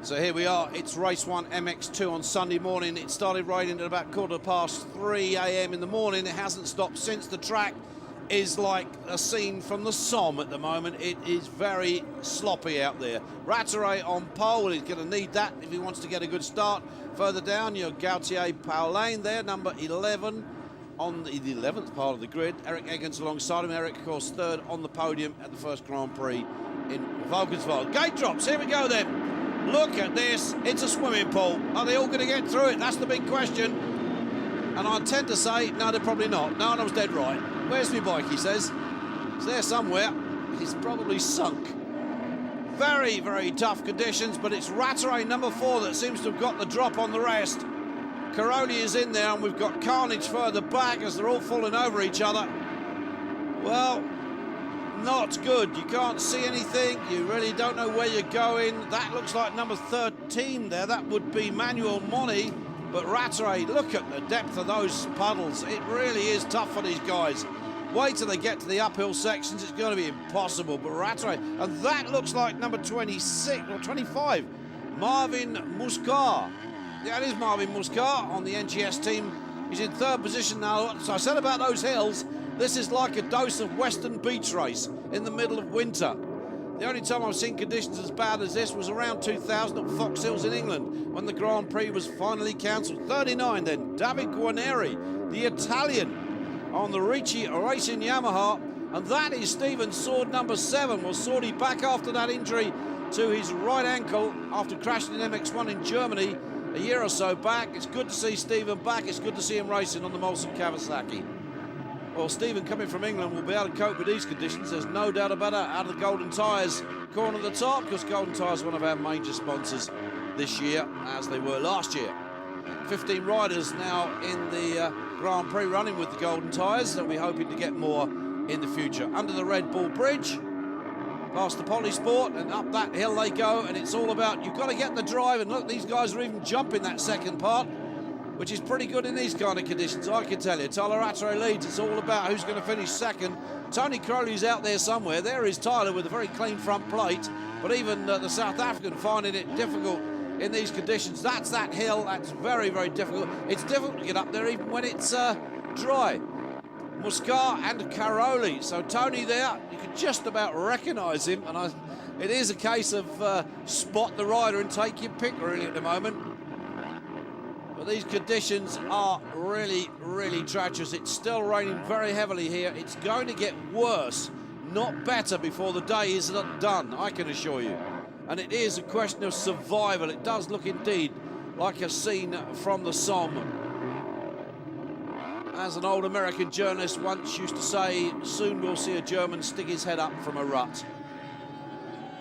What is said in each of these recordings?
So here we are, it's race 1 MX2 on Sunday morning. It started raining at about 3:15 a.m. in the morning. It hasn't stopped since. The track is like a scene from the Somme at the moment. It is very sloppy out there. Rattray on pole, he's going to need that if he wants to get a good start. Further down, you're Gautier Paulain there, number 11 on the 11th part of the grid. Eric Eggins alongside him. Eric, of course, third on the podium at the first Grand Prix in Valkenswaard. Gate drops, here we go then. Look at this, it's a swimming pool. Are they all going to get through it? That's the big question. And I tend to say, no, they're probably not. No, I was dead right. Where's my bike, he says. It's there somewhere. He's probably sunk. Very, very tough conditions, but it's Rattray, number 4, that seems to have got the drop on the rest. Caroli is in there, and we've got carnage further back as they're all falling over each other. Well, not good. You can't see anything. You really don't know where you're going. That looks like number 13 there. That would be Manuel Moni. But Rattray, look at the depth of those puddles. It really is tough for these guys. Wait till they get to the uphill sections. It's going to be impossible. But Rattray, and that looks like number 26 or 25, Marvin Muscar. Yeah, it is Marvin Muscar on the NGS team. He's in 3rd position now. So I said about those hills, this is like a dose of Western Beach race in the middle of winter. The only time I've seen conditions as bad as this was around 2000 at Fox Hills in England when the Grand Prix was finally cancelled. 39 then, Davide GUARNERI, the Italian on the Ricci Racing Yamaha. And that is Stephen Sword, number 7. Well, Swordy back after that injury to his right ankle after crashing in MX1 in Germany a year or so back. It's good to see Stephen back. It's good to see him racing on the Molson Kawasaki. Well, Stephen, coming from England, will be able to cope with these conditions. There's no doubt about it. Out of the Golden Tyres corner at the top, because Golden Tyres are one of our major sponsors this year, as they were last year. 15 riders now in the Grand Prix running with the Golden Tyres. They'll be hoping to get more in the future. Under the Red Bull Bridge, past the Polysport, and up that hill they go. And it's all about, you've got to get the drive. And look, these guys are even jumping that second part, which is pretty good in these kind of conditions, I can tell you. Tyler Rattray leads. It's all about who's going to finish second. Tony Crowley's out there somewhere. There is Tyler with a very clean front plate, but even the South African finding it difficult in these conditions. That's that hill. That's very, very difficult. It's difficult to get up there even when it's dry. Muscar and Caroli. So Tony there, you can just about recognise him, and it is a case of spot the rider and take your pick really at the moment. But these conditions are really, really treacherous. It's still raining very heavily here. It's going to get worse, not better, before the day is done, I can assure you. And it is a question of survival. It does look indeed like a scene from the Somme. As an old American journalist once used to say, soon we'll see a German stick his head up from a rut.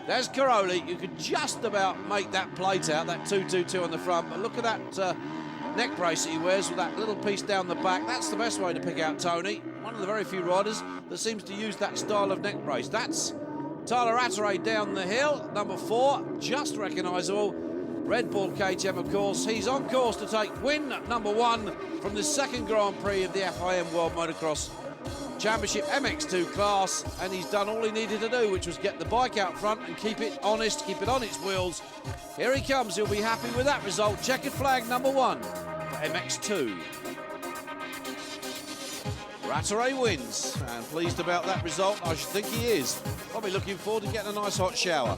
There's Caroli. You could just about make that plate out, that 222 on the front. But look at that neck brace that he wears with that little piece down the back. That's the best way to pick out Tony. One of the very few riders that seems to use that style of neck brace. That's Tyler Rattray down the hill, number 4, just recognisable. Red Bull KTM, of course. He's on course to take win number 1 from the second Grand Prix of the FIM World Motocross Championship MX2 class, and he's done all he needed to do, which was get the bike out front and keep it honest, keep it on its wheels. Here he comes. He'll be happy with that result. Checkered flag number 1 for MX2. Rattray wins, and pleased about that result. I should think he is. Probably looking forward to getting a nice hot shower.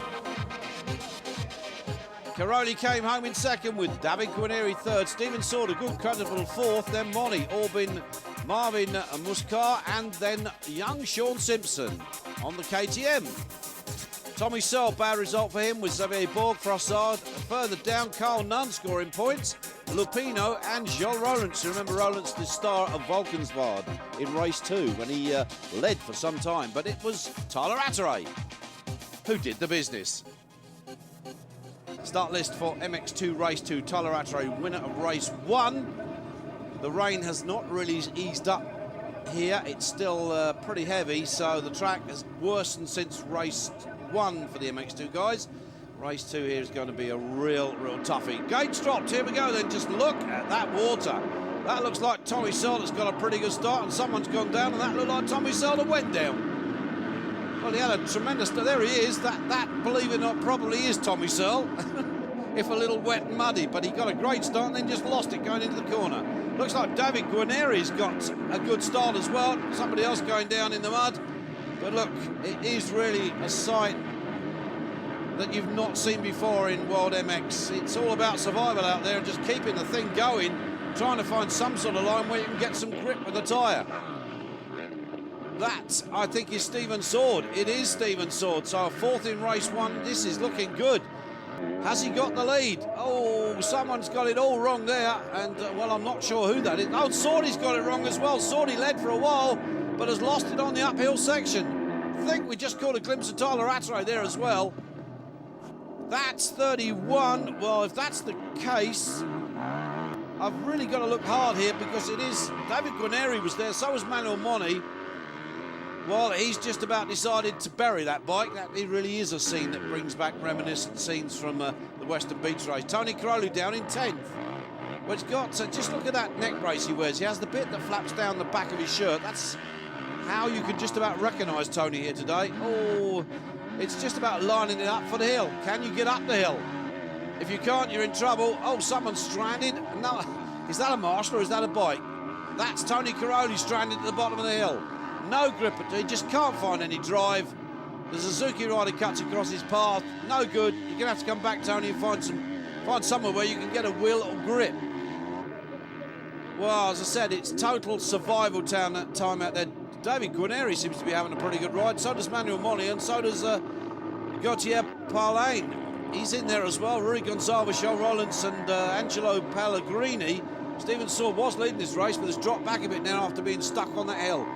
Caroli came home in second with Davide GUARNERI third. Stephen Sword, a good credible fourth. Then Moni, Orbin, Marvin Muscar, and then young Sean Simpson on the KTM. Tommy Searle, bad result for him with Xavier Borg, Frossard. Further down, Carl Nunn scoring points. Lupino and Joel Rowlands. Remember Rowlands, the star of Valkenswaard in race 2 when he led for some time. But it was Tyler Rattray who did the business. Start list for MX2 race 2. Tyler Rattray, winner of race 1. The rain has not really eased up here. It's still pretty heavy, so the track has worsened since race 1 for the MX2 guys. Race 2 here is going to be a real toughie. Gates dropped. Here we go then. Just look at that water. That looks like Tommy Searle has got a pretty good start, and someone's gone down, and that looked like Tommy Searle that went down. Well, he had a tremendous... There he is. That, believe it or not, probably is Tommy Searle. if a little wet and muddy, but he got a great start and then just lost it going into the corner. Looks like Davide GUARNERI's got a good start as well. Somebody else going down in the mud. But look, it is really a sight that you've not seen before in World MX. It's all about survival out there and just keeping the thing going, trying to find some sort of line where you can get some grip with the tyre. That, I think, is Stephen Sword. It is Stephen Sword. So a fourth in race one. This is looking good. Has he got the lead? Oh, someone's got it all wrong there. And, well, I'm not sure who that is. Oh, Swordy's got it wrong as well. Swordy led for a while, but has lost it on the uphill section. I think we just caught a glimpse of Tyler Rattray there as well. That's 31. Well, if that's the case, I've really got to look hard here because it is... Davide GUARNERI was there, so was Manuel Moni. Well, he's just about decided to bury that bike. That it really is a scene that brings back reminiscent scenes from the Western Beach race. Tony Caroli down in 10th. Well, it's got... just look at that neck brace he wears. He has the bit that flaps down the back of his shirt. That's how you can just about recognise Tony here today. Oh... It's just about lining it up for the hill. Can you get up the hill? If you can't, you're in trouble. Oh, someone's stranded. No, is that a marshal or is that a bike? That's Tony Caroli stranded at the bottom of the hill. No grip, he just can't find any drive. The Suzuki rider cuts across his path. No good. You're gonna have to come back, Tony, and find somewhere where you can get a wheel or grip. Well, as I said, it's total survival time out there. Davide GUARNERI seems to be having a pretty good ride. So does Manuel Moni, and so does Gautier Parlane. He's in there as well. Rui Gonçalves, Joe Rollins, and Angelo Pellegrini. Stephen Sword was leading this race, but has dropped back a bit now after being stuck on that hill.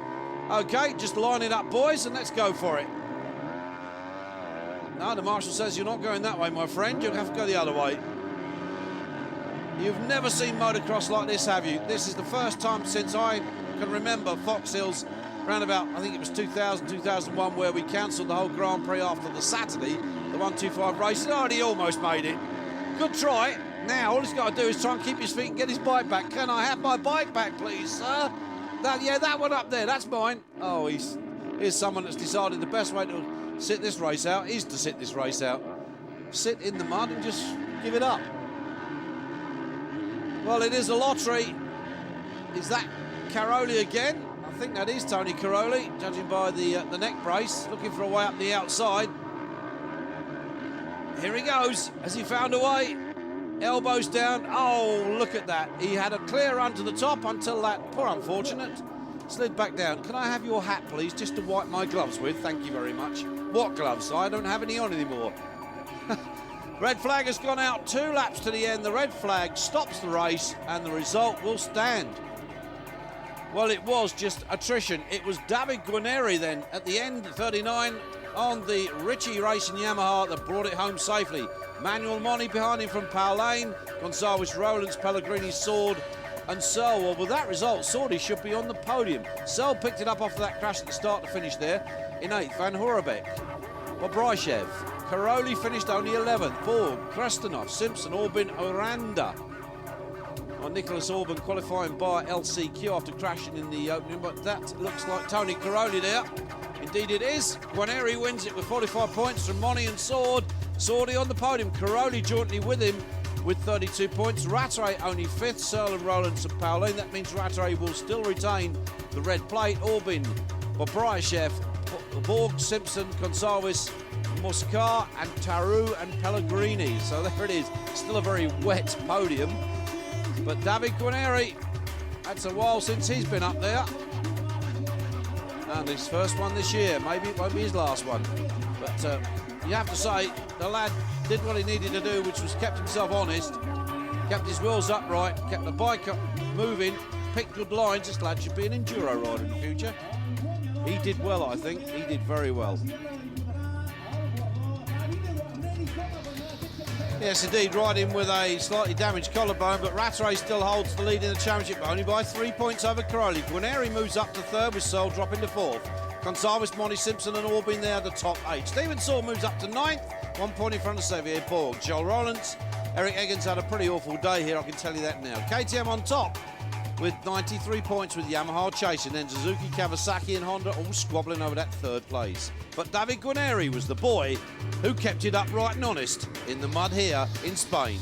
Okay, just line it up, boys, and let's go for it. No, the marshal says you're not going that way, my friend. You'll have to go the other way. You've never seen motocross like this, have you? This is the first time since I can remember Fox Hills, round about, I think it was 2000, 2001, where we cancelled the whole Grand Prix after the Saturday, the 125 race. Oh, he almost made it. Good try. Now, all he's got to do is try and keep his feet and get his bike back. Can I have my bike back, please, sir? That one up there, that's mine. Oh, here's someone that's decided the best way to sit this race out is to sit this race out. Sit in the mud and just give it up. Well, it is a lottery. Is that Caroli again? I think that is Tony Caroli, judging by the neck brace, looking for a way up the outside. Here he goes. Has he found a way? Elbows down. Oh, look at that. He had a clear run to the top until that, poor unfortunate, slid back down. Can I have your hat, please, just to wipe my gloves with? Thank you very much. What gloves? I don't have any on anymore. Red flag has gone out 2 laps to the end. The red flag stops the race, and the result will stand. Well, it was just attrition. It was Davide GUARNERI then at the end, 39, on the Ritchie Racing Yamaha that brought it home safely. Manuel Moni behind him from Parlane, Gonçalves, Rollins, Pellegrini, Sword, and Searle. Well, with that result, Swordy should be on the podium. Searle picked it up after that crash at the start to finish there in 8th. Van Horebeek, Bobryshev, Caroli finished only 11th. Borg, Krestanov, Simpson, Orbin, Oranda. Nicholas Orban qualifying by LCQ after crashing in the opening, but that looks like Tony Caroli there. Indeed it is. GUARNERI wins it with 45 points from Moni and Sword. Swordy on the podium, Caroli jointly with him with 32 points. Rattray only 5th, Searle and Rollins and Pauline. That means Rattray will still retain the red plate. Orbin, Bobryshev, Borg, Simpson, Gonçalves, Moscar, and Taru and Pellegrini. So there it is. Still a very wet podium. But Davide GUARNERI, that's a while since he's been up there. And his first one this year. Maybe it won't be his last one. But you have to say, the lad did what he needed to do, which was kept himself honest, kept his wheels upright, kept the bike up moving, picked good lines. This lad should be an enduro rider in the future. He did well, I think. He did very well. Yes, indeed, riding with a slightly damaged collarbone, but Rattray still holds the lead in the championship, only by 3 points over Caroli. GUARNERI moves up to 3rd with Searle dropping to 4th. Gonçalves, Moni, Simpson and Orbin there, the top 8. Stephen Sword moves up to 9th, 1 point in front of Xavier Borg. Joel Rollins, Eric Eggins had a pretty awful day here, I can tell you that now. KTM on top, with 93 points with Yamaha chasing, then Suzuki, Kawasaki and Honda all squabbling over that third place. But Davide GUARNERI was the boy who kept it upright and honest in the mud here in Spain.